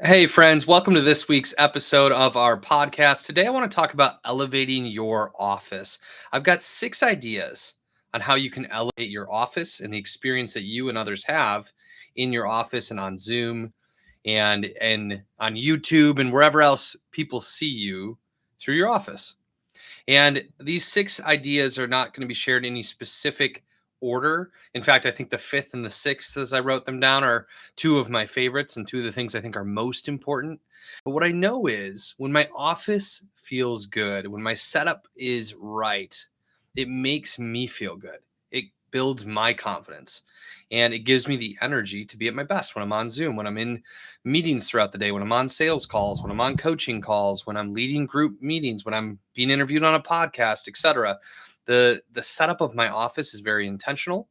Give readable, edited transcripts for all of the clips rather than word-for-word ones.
Hey, friends, welcome to this week's episode of our podcast. Today, I want to talk about elevating your office. I've got 6 ideas on how you can elevate your office and the experience that you and others have in your office and on Zoom and on YouTube and wherever else people see you through your office. And these 6 ideas are not going to be shared in any specific order. In fact, I think the fifth and the sixth, as I wrote them down, are two of my favorites and two of the things I think are most important. But what I know is when my office feels good, when my setup is right, it makes me feel good. It builds my confidence and it gives me the energy to be at my best when I'm on Zoom, when I'm in meetings throughout the day, when I'm on sales calls, when I'm on coaching calls, when I'm leading group meetings, when I'm being interviewed on a podcast, etc. The setup of my office is very intentional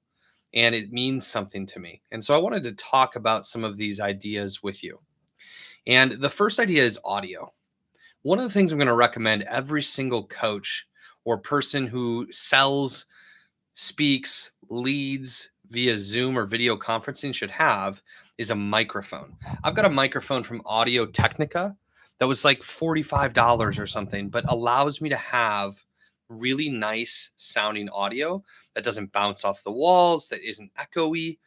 and it means something to me. And so I wanted to talk about some of these ideas with you. And the first idea is audio. One of the things I'm going to recommend every single coach or person who sells, speaks, leads via Zoom or video conferencing should have is a microphone. I've got a microphone from Audio Technica that was like $45 or something, but allows me to have really nice sounding audio that doesn't bounce off the walls, that isn't echoey.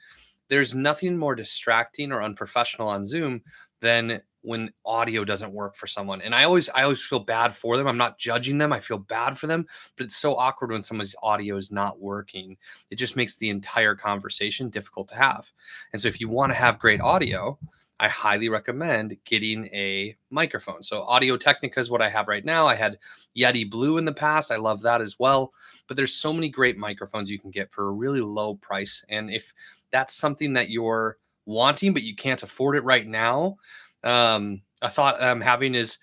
There's nothing more distracting or unprofessional on Zoom than when audio doesn't work for someone. And I always feel bad for them. I'm not judging them. I feel bad for them, but it's so awkward when somebody's audio is not working. It just makes the entire conversation difficult to have. And so if you want to have great audio, I highly recommend getting a microphone. So Audio Technica is what I have right now. I had Yeti Blue in the past. I love that as well. But there's so many great microphones you can get for a really low price. And if that's something that you're wanting, but you can't afford it right now, a thought I'm having is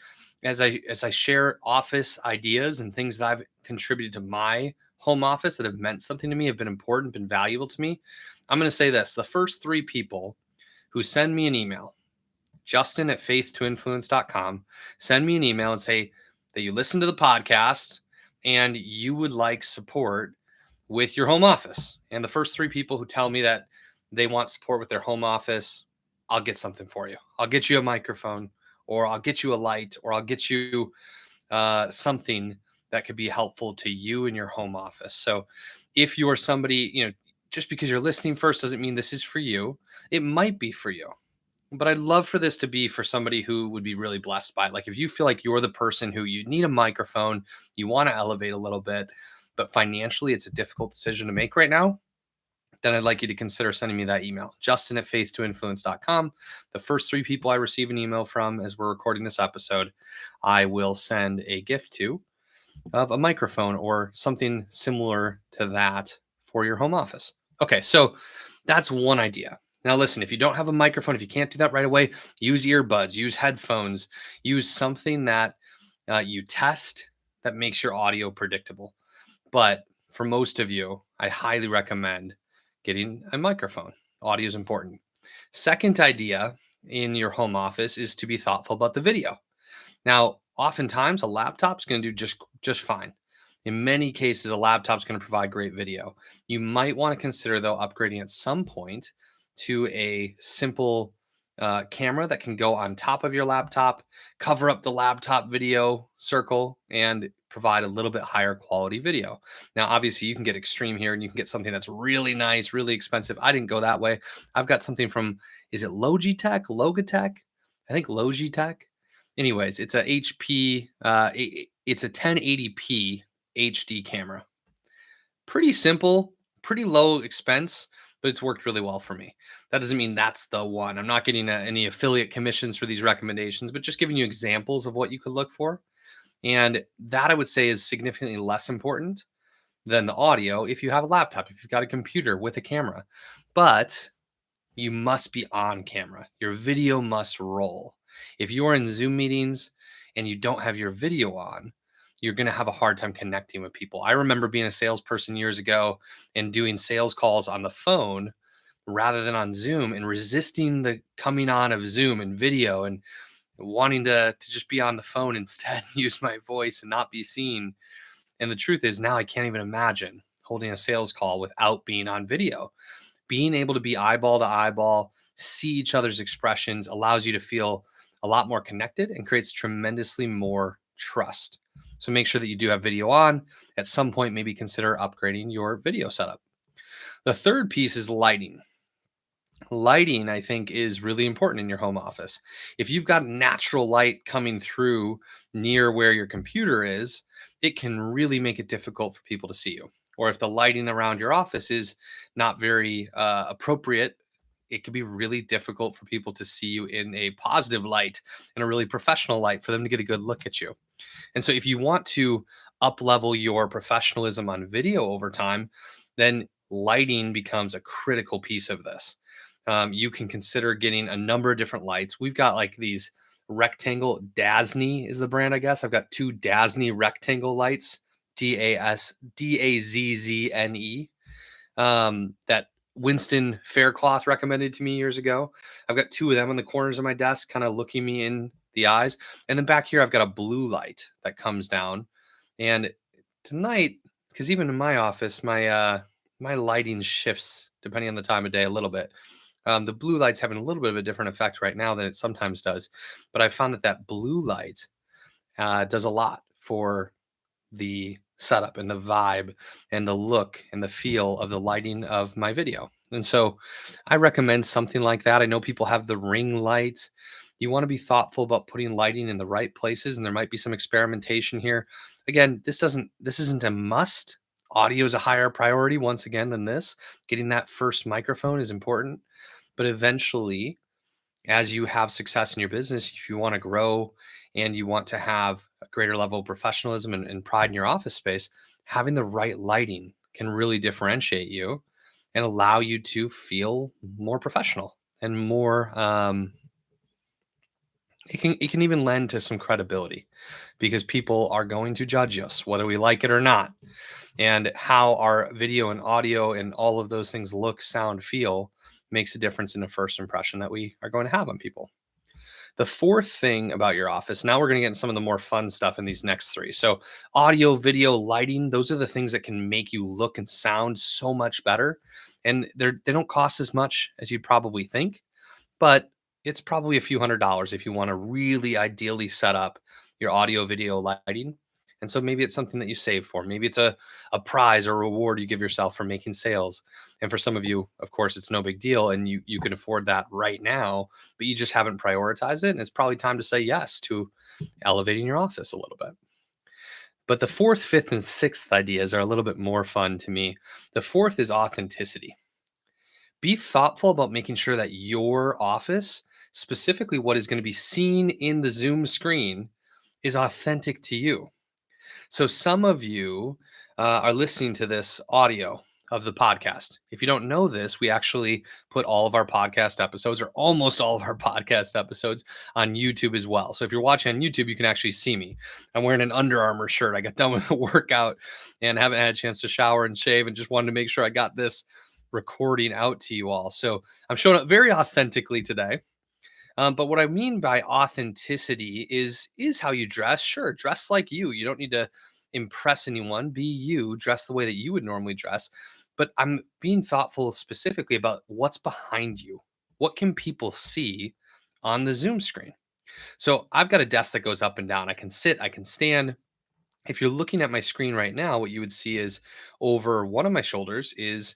as I share office ideas and things that I've contributed to my home office that have meant something to me, have been important, been valuable to me. I'm going to say this: the first 3 people who send me an email, Justin at Faith2Influence.com, send me an email and say that you listen to the podcast and you would like support with your home office. And the first 3 people who tell me that they want support with their home office, I'll get something for you. I'll get you a microphone, or I'll get you a light, or I'll get you something that could be helpful to you in your home office. So if you're somebody, just because you're listening first doesn't mean this is for you. It might be for you, but I'd love for this to be for somebody who would be really blessed by it. Like if you feel like you're the person who you need a microphone, you want to elevate a little bit, but financially it's a difficult decision to make right now, then I'd like you to consider sending me that email, Justin at Faith2Influence.com. The first 3 people I receive an email from as we're recording this episode, I will send a gift to of a microphone or something similar to that for your home office. Okay, so that's one idea. Now, listen, if you don't have a microphone, if you can't do that right away, use earbuds, use headphones, use something that you test that makes your audio predictable. But for most of you, I highly recommend getting a microphone. Audio is important. Second idea in your home office is to be thoughtful about the video. Now, oftentimes a laptop's going to do just fine. In many cases, a laptop's going to provide great video. You might want to consider, though, upgrading at some point to a simple camera that can go on top of your laptop, cover up the laptop video circle, and provide a little bit higher quality video. Now, obviously, you can get extreme here and you can get something that's really nice, really expensive. I didn't go that way. I've got something from, is it Logitech? Logitech? I think Logitech. Anyways, it's a HP, it's a 1080p HD camera. Pretty simple, pretty low expense, but it's worked really well for me. That doesn't mean that's the one. I'm not getting any affiliate commissions for these recommendations, but just giving you examples of what you could look for. And that I would say is significantly less important than the audio if you have a laptop, if you've got a computer with a camera. But you must be on camera. Your video must roll. If you are in Zoom meetings and you don't have your video on, you're going to have a hard time connecting with people. I remember being a salesperson years ago and doing sales calls on the phone rather than on Zoom and resisting the coming on of Zoom and video and wanting to just be on the phone instead, use my voice and not be seen. And the truth is now I can't even imagine holding a sales call without being on video. Being able to be eyeball to eyeball, see each other's expressions allows you to feel a lot more connected and creates tremendously more trust. So make sure that you do have video on. At some point, maybe consider upgrading your video setup. The third piece is lighting. Lighting, I think, is really important in your home office. If you've got natural light coming through near where your computer is, it can really make it difficult for people to see you. Or if the lighting around your office is not very appropriate, it can be really difficult for people to see you in a positive light and a really professional light for them to get a good look at you. And so if you want to up level your professionalism on video over time, then lighting becomes a critical piece of this. You can consider getting a number of different lights. We've got like these rectangle, Dasny is the brand, I guess. I've got 2 Dasny rectangle lights, Dazzne, that Winston Faircloth recommended to me years ago. I've got 2 of them on the corners of my desk, kind of looking me in the eyes. And then back here, I've got a blue light that comes down. And tonight, because even in my office, my lighting shifts depending on the time of day a little bit. The blue light's having a little bit of a different effect right now than it sometimes does. But I found that blue light does a lot for the setup and the vibe and the look and the feel of the lighting of my video. And so I recommend something like that. I know people have the ring lights. You want to be thoughtful about putting lighting in the right places, and there might be some experimentation here. Again, this isn't a must. Audio is a higher priority once again than this. Getting that first microphone is important, but eventually, as you have success in your business, if you want to grow and you want to have a greater level of professionalism and pride in your office space, having the right lighting can really differentiate you and allow you to feel more professional and more. It can even lend to some credibility, because people are going to judge us whether we like it or not, and how our video and audio and all of those things look, sound, feel makes a difference in the first impression that we are going to have on people. The fourth thing about your office, now we're going to get into some of the more fun stuff in these next 3. So audio, video, lighting, those are the things that can make you look and sound so much better. And they don't cost as much as you'd probably think, but it's probably a few $100s if you want to really ideally set up your audio, video, lighting. And so maybe it's something that you save for. Maybe it's a prize or reward you give yourself for making sales. And for some of you, of course, it's no big deal, and you can afford that right now, but you just haven't prioritized it. And it's probably time to say yes to elevating your office a little bit. But the 4th, 5th, and 6th ideas are a little bit more fun to me. The 4th is authenticity. Be thoughtful about making sure that your office, specifically what is going to be seen in the Zoom screen, is authentic to you. So some of you are listening to this audio of the podcast. If you don't know this, we actually put all of our podcast episodes, or almost all of our podcast episodes, on YouTube as well. So if you're watching on YouTube, you can actually see me. I'm wearing an Under Armour shirt. I got done with the workout and haven't had a chance to shower and shave, and just wanted to make sure I got this recording out to you all. So I'm showing up very authentically today. But what I mean by authenticity is how you dress. Sure, dress like you. You don't need to impress anyone. Be you. Dress the way that you would normally dress. But I'm being thoughtful specifically about what's behind you. What can people see on the Zoom screen? So I've got a desk that goes up and down. I can sit, I can stand. If you're looking at my screen right now, what you would see is over one of my shoulders is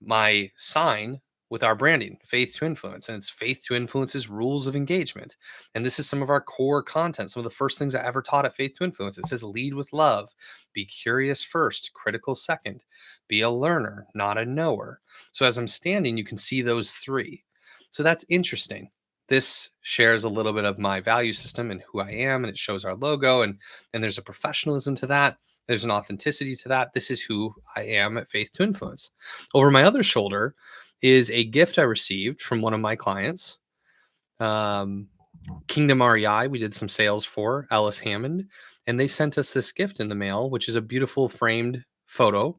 my sign with our branding, Faith2Influence, and it's Faith2Influence's rules of engagement. And this is some of our core content, some of the first things I ever taught at Faith2Influence. It says lead with love, be curious first, critical second, be a learner, not a knower. So as I'm standing, you can see those 3. So that's interesting. This shares a little bit of my value system and who I am, and it shows our logo, and there's a professionalism to that. There's an authenticity to that. This is who I am at Faith2Influence. Over my other shoulder is a gift I received from one of my clients, Kingdom REI. We did some sales for Ellis Hammond, and they sent us this gift in the mail, which is a beautiful framed photo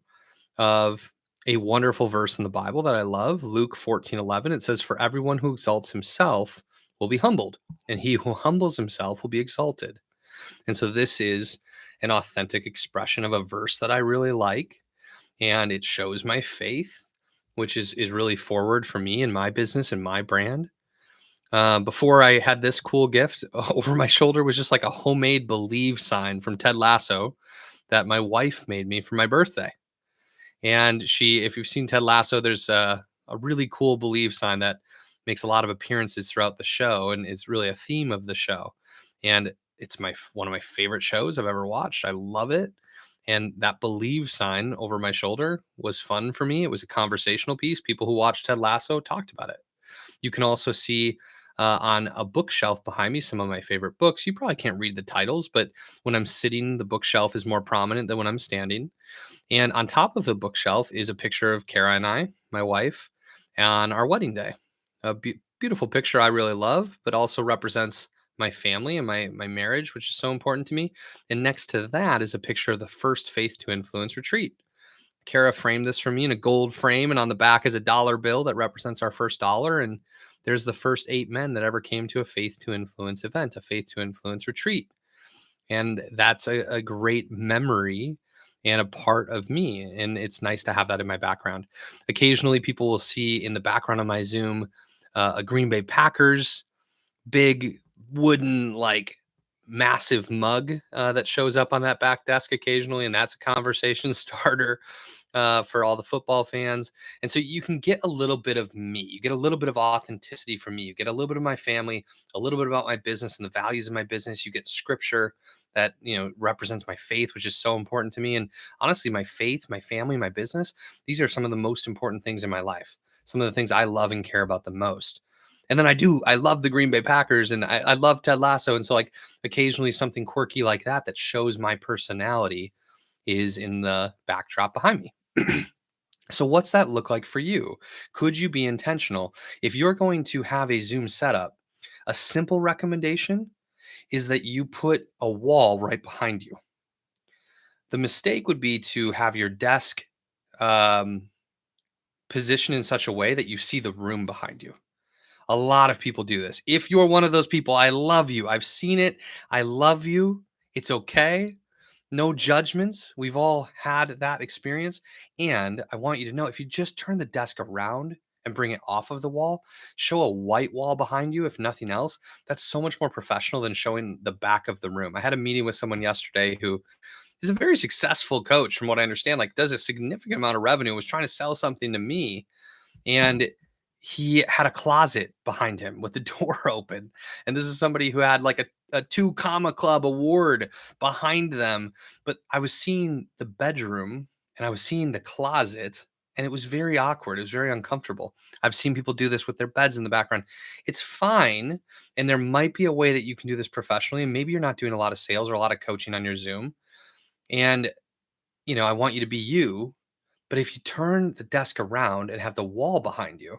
of a wonderful verse in the Bible that I love, Luke 14:11. It says, "For everyone who exalts himself will be humbled, and he who humbles himself will be exalted." And so this is an authentic expression of a verse that I really like, and it shows my faith, which is really forward for me and my business and my brand. Before I had this cool gift, over my shoulder was just like a homemade believe sign from Ted Lasso that my wife made me for my birthday. And if you've seen Ted Lasso, there's a really cool believe sign that makes a lot of appearances throughout the show, and it's really a theme of the show. And it's one of my favorite shows I've ever watched. I love it. And that believe sign over my shoulder was fun for me. It was a conversational piece. People who watched Ted Lasso talked about it. You can also see on a bookshelf behind me some of my favorite books. You probably can't read the titles, but when I'm sitting, the bookshelf is more prominent than when I'm standing. And on top of the bookshelf is a picture of Kara and I, my wife, on our wedding day. A beautiful picture I really love, but also represents my family and my marriage, which is so important to me. And next to that is a picture of the first Faith2Influence retreat. Kara framed this for me in a gold frame, and on the back is a dollar bill that represents our first dollar. And there's the first 8 men that ever came to a Faith2Influence event, a Faith2Influence retreat. And that's a great memory and a part of me. And it's nice to have that in my background. Occasionally, people will see in the background of my Zoom a Green Bay Packers big wooden, like massive mug that shows up on that back desk occasionally. And that's a conversation starter for all the football fans. And so you can get a little bit of me. You get a little bit of authenticity from me. You get a little bit of my family, a little bit about my business and the values of my business. You get scripture that, represents my faith, which is so important to me. And honestly, my faith, my family, my business, these are some of the most important things in my life. Some of the things I love and care about the most. And then I love the Green Bay Packers, and I love Ted Lasso. And so like occasionally something quirky like that shows my personality is in the backdrop behind me. So what's that look like for you? Could you be intentional? If you're going to have a Zoom setup, a simple recommendation is that you put a wall right behind you. The mistake would be to have your desk positioned in such a way that you see the room behind you. A lot of people do this. If you're one of those people, I love you. I've seen it. I love you. It's okay. No judgments. We've all had that experience. And I want you to know, if you just turn the desk around and bring it off of the wall, show a white wall behind you, if nothing else, that's so much more professional than showing the back of the room. I had a meeting with someone yesterday who is a very successful coach, from what I understand, like does a significant amount of revenue, was trying to sell something to me. And he had a closet behind him with the door open. And this is somebody who had like a 2 comma club award behind them. But I was seeing the bedroom and I was seeing the closet, and it was very awkward. It was very uncomfortable. I've seen people do this with their beds in the background. It's fine. And there might be a way that you can do this professionally. And maybe you're not doing a lot of sales or a lot of coaching on your Zoom. And, I want you to be you. But if you turn the desk around and have the wall behind you,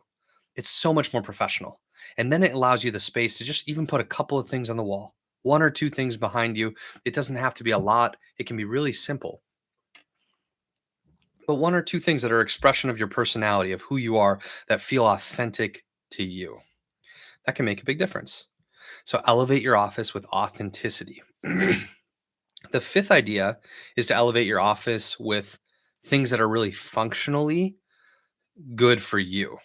it's so much more professional. And then it allows you the space to just even put a couple of things on the wall, 1 or 2 things behind you. It doesn't have to be a lot. It can be really simple. But 1 or 2 things that are expression of your personality, of who you are, that feel authentic to you. That can make a big difference. So elevate your office with authenticity. The 5th idea is to elevate your office with things that are really functionally good for you.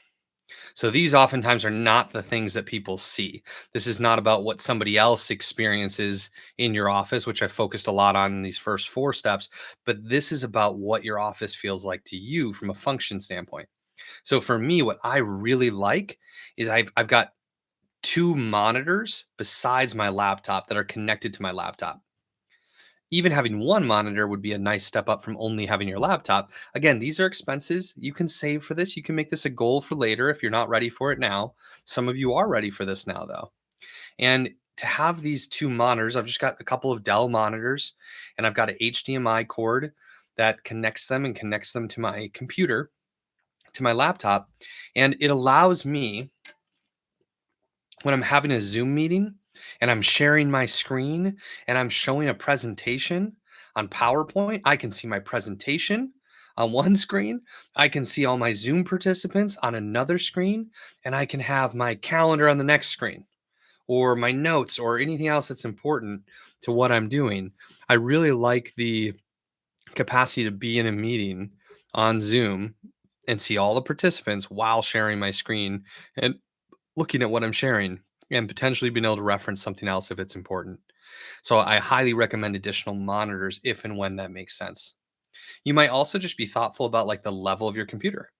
So these oftentimes are not the things that people see. This is not about what somebody else experiences in your office, which I focused a lot on in these first 4 steps, but this is about what your office feels like to you from a function standpoint. So for me, what I really like is I've got 2 monitors besides my laptop that are connected to my laptop. Even having 1 monitor would be a nice step up from only having your laptop. Again, these are expenses. You can save for this. You can make this a goal for later if you're not ready for it now. Some of you are ready for this now, though. And to have these 2 monitors, I've just got a couple of Dell monitors, and I've got an HDMI cord that connects them to my computer, to my laptop. And it allows me, when I'm having a Zoom meeting and I'm sharing my screen and I'm showing a presentation on PowerPoint, I can see my presentation on one screen. I can see all my Zoom participants on another screen, and I can have my calendar on the next screen, or my notes, or anything else that's important to what I'm doing. I really like the capacity to be in a meeting on Zoom and see all the participants while sharing my screen and looking at what I'm sharing. and potentially being able to reference something else if it's important. So I highly recommend additional monitors if and when that makes sense. You might also just be thoughtful about like the level of your computer.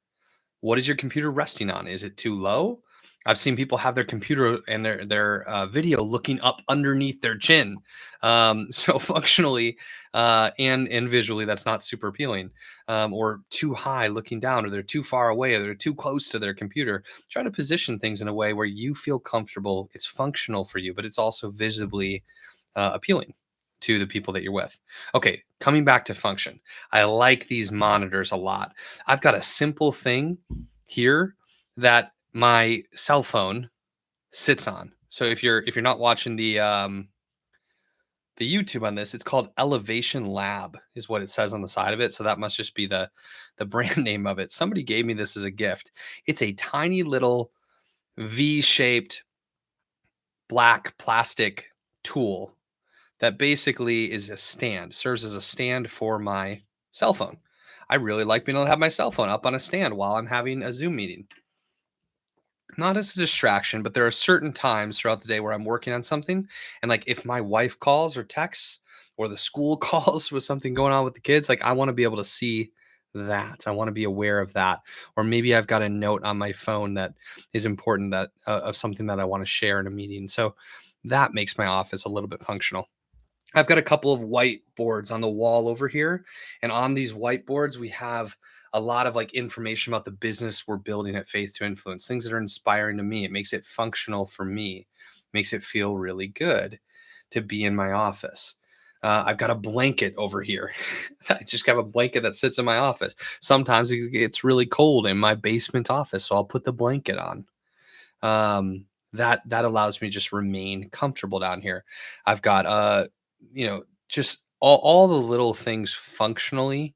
What is your computer resting on? Is it too low? I've seen people have their computer and their video looking up underneath their chin. So functionally and visually, that's not super appealing. Or too high looking down, or they're too far away, or they're too close to their computer. Try to position things in a way where you feel comfortable. It's functional for you, but it's also visibly appealing to the people that you're with. Okay, coming back to function. I like these monitors a lot. I've got a simple thing here that my cell phone sits on. So if you're not watching the YouTube on this, it's called Elevation Lab is what it says on the side of it. So that must just be the brand name of it. Somebody gave me this as a gift. It's a tiny little V-shaped black plastic tool that basically is a stand, serves as a stand for my cell phone. I really like being able to have my cell phone up on a stand while I'm having a Zoom meeting. Not as a distraction, but there are certain times throughout the day where I'm working on something. And like if my wife calls or texts or the school calls with something going on with the kids, like I want to be able to see that. I want to be aware of that. Or maybe I've got a note on my phone that is important that of something that I want to share in a meeting. So that makes my office a little bit functional. I've got a couple of whiteboards on the wall over here. And on these whiteboards, we have a lot of like information about the business we're building at Faith2Influence, things that are inspiring to me. It makes it functional for me, makes it feel really good to be in my office. I've got a blanket over here. I just have a blanket that sits in my office. Sometimes it gets really cold in my basement office, so I'll put the blanket on. That allows me to just remain comfortable down here. I've got just all the little things functionally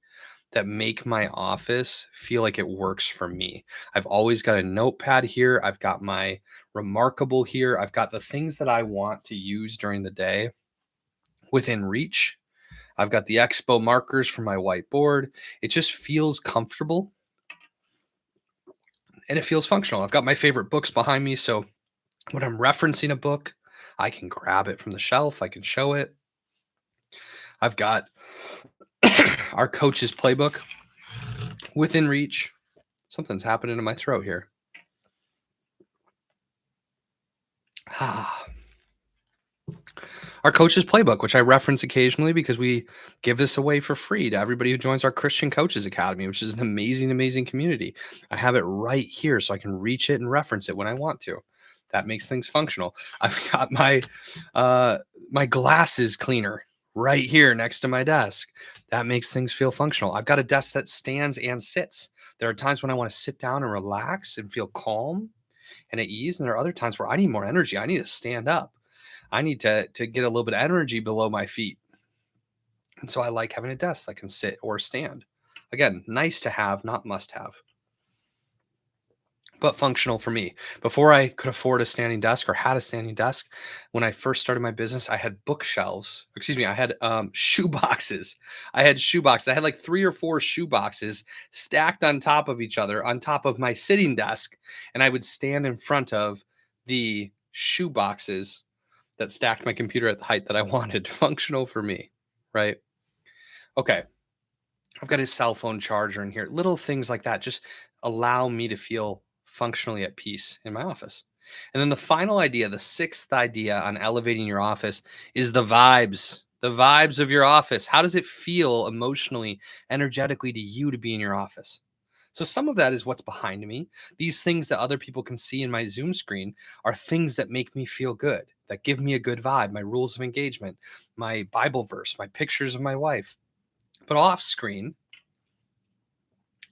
that make my office feel like it works for me. I've always got a notepad here. I've got my remarkable here. I've got the things that I want to use during the day within reach. I've got the expo markers for my whiteboard. It just feels comfortable and it feels functional. I've got my favorite books behind me. So when I'm referencing a book, I can grab it from the shelf. I can show it. I've got our coach's playbook within reach. Something's happening in my throat here. Our coach's playbook, which I reference occasionally because we give this away for free to everybody who joins our Christian Coaches Academy, which is an amazing, amazing community. I have it right here so I can reach it and reference it when I want to. That makes things functional. I've got my my glasses cleaner right here next to my desk. That makes things feel functional. I've got a desk that stands and sits. There are times when I want to sit down and relax and feel calm and at ease. And there are other times where I need more energy. I need to stand up. I need to get a little bit of energy below my feet. And so I like having a desk that can sit or stand. Again, nice to have, not must have, but functional for me. Before I could afford a standing desk or had a standing desk, when I first started my business, I had bookshelves. Excuse me, I had shoe boxes. I had shoe boxes. I had like 3 or 4 shoe boxes stacked on top of each other, on top of my sitting desk, and I would stand in front of the shoe boxes that stacked my computer at the height that I wanted. Functional for me, right? Okay. I've got a cell phone charger in here. Little things like that just allow me to feel functionally at peace in my office. And then the final idea, the 6th idea on elevating your office is the vibes of your office. How does it feel emotionally, energetically to you to be in your office? So some of that is what's behind me. These things that other people can see in my Zoom screen are things that make me feel good, that give me a good vibe, my rules of engagement, my Bible verse, my pictures of my wife. But off screen,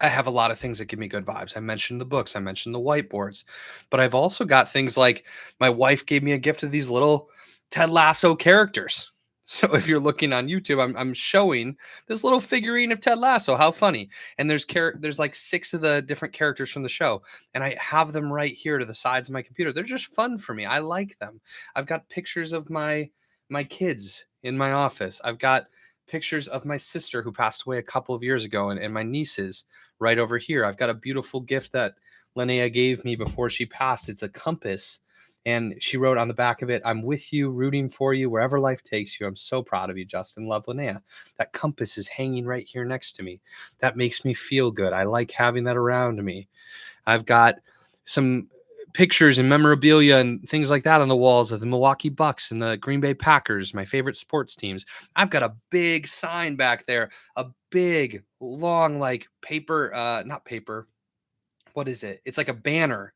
I have a lot of things that give me good vibes. I mentioned the books, I mentioned the whiteboards, but I've also got things like my wife gave me a gift of these little Ted Lasso characters. So if you're looking on YouTube, I'm showing this little figurine of Ted Lasso. How funny. And there's like 6 of the different characters from the show. And I have them right here to the sides of my computer. They're just fun for me. I like them. I've got pictures of my kids in my office. I've got pictures of my sister who passed away a couple of years ago and my nieces right over here. I've got a beautiful gift that Linnea gave me before she passed. It's a compass And she wrote on the back of it, "I'm with you, rooting for you wherever life takes you. I'm so proud of you, Justin. Love, Linnea." That compass is hanging right here next to me. That makes me feel good. I like having that around me. I've got some pictures and memorabilia and things like that on the walls of the Milwaukee Bucks and the Green Bay Packers, my favorite sports teams. I've got a big sign back there, a big, long, like paper, not paper. What is it? It's like a banner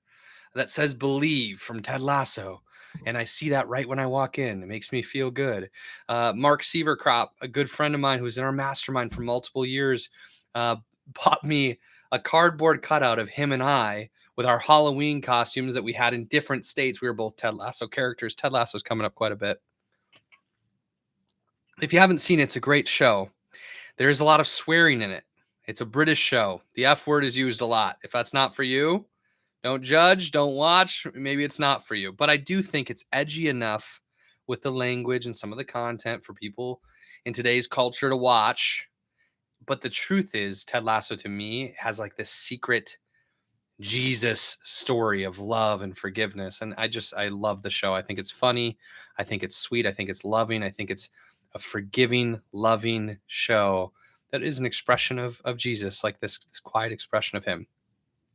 that says "Believe" from Ted Lasso. And I see that right when I walk in. It makes me feel good. Mark Seavercrop, a good friend of mine who was in our mastermind for multiple years, bought me a cardboard cutout of him and I with our Halloween costumes that we had in different states. We were both Ted Lasso characters. Ted Lasso's coming up quite a bit. If you haven't seen it, it's a great show. There's a lot of swearing in it. It's a British show. The F word is used a lot. If that's not for you, don't judge, don't watch. Maybe it's not for you. But I do think it's edgy enough with the language and some of the content for people in today's culture to watch. But the truth is, Ted Lasso to me has like this secret Jesus story of love and forgiveness. And I love the show. I think it's funny. I think it's sweet. I think it's loving. I think it's a forgiving, loving show that is an expression of Jesus, like this quiet expression of him.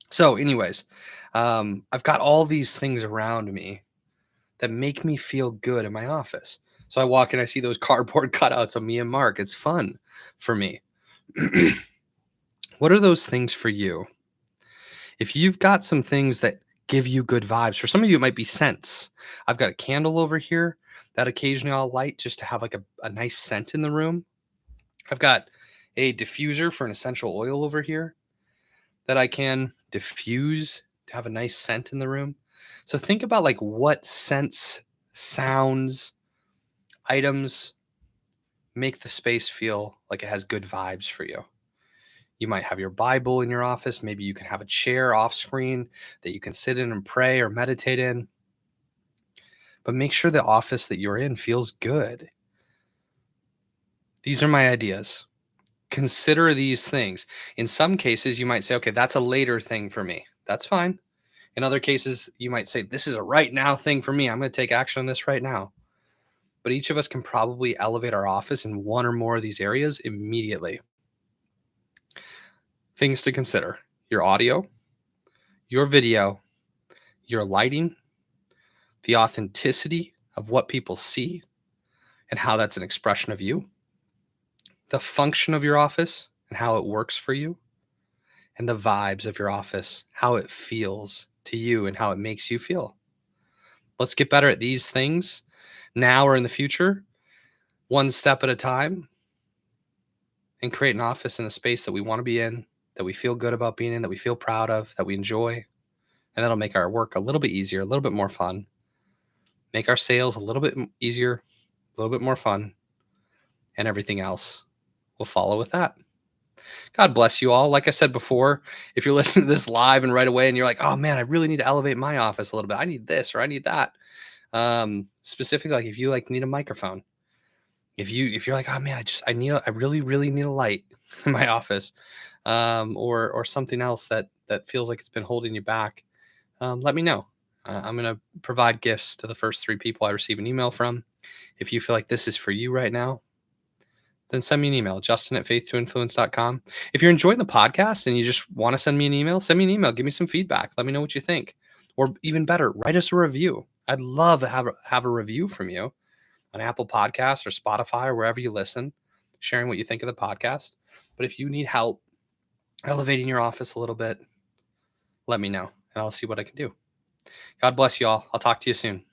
So anyways, I've got all these things around me that make me feel good in my office. So I walk in, I see those cardboard cutouts of me and Mark. It's fun for me. What are those things for you? If you've got some things that give you good vibes, for some of you, it might be scents. I've got a candle over here that occasionally I'll light just to have like a nice scent in the room. I've got a diffuser for an essential oil over here that I can diffuse to have a nice scent in the room. So think about like what scents, sounds, items make the space feel like it has good vibes for you. You might have your Bible in your office. Maybe you can have a chair off screen that you can sit in and pray or meditate in. But make sure the office that you're in feels good. These are my ideas. Consider these things. In some cases, you might say, okay, that's a later thing for me. That's fine. In other cases, you might say, this is a right now thing for me. I'm going to take action on this right now. But each of us can probably elevate our office in one or more of these areas immediately. Things to consider: your audio, your video, your lighting, the authenticity of what people see and how that's an expression of you, the function of your office and how it works for you, and the vibes of your office, how it feels to you and how it makes you feel. Let's get better at these things now or in the future, one step at a time, and create an office in a space that we want to be in, that we feel good about being in, that we feel proud of, that we enjoy. And that'll make our work a little bit easier, a little bit more fun, make our sales a little bit easier, a little bit more fun, and everything else will follow with that. God bless you all. Like I said before, if you're listening to this live and right away and you're like, oh man, I really need to elevate my office a little bit. I need this or I need that. Specifically, like if you like need a microphone, if you're like, oh man, I really, really need a light in my office, or something else that feels like it's been holding you back, let me know. I'm going to provide gifts to the first 3 people I receive an email from. If you feel like this is for you right now, then send me an email, justin@faith2influence.com. If you're enjoying the podcast and you just want to send me an email, give me some feedback. Let me know what you think. Or even better, write us a review. I'd love to have a review from you on Apple Podcasts or Spotify or wherever you listen, sharing what you think of the podcast. But if you need help elevating your office a little bit, let me know and I'll see what I can do. God bless you all. I'll talk to you soon.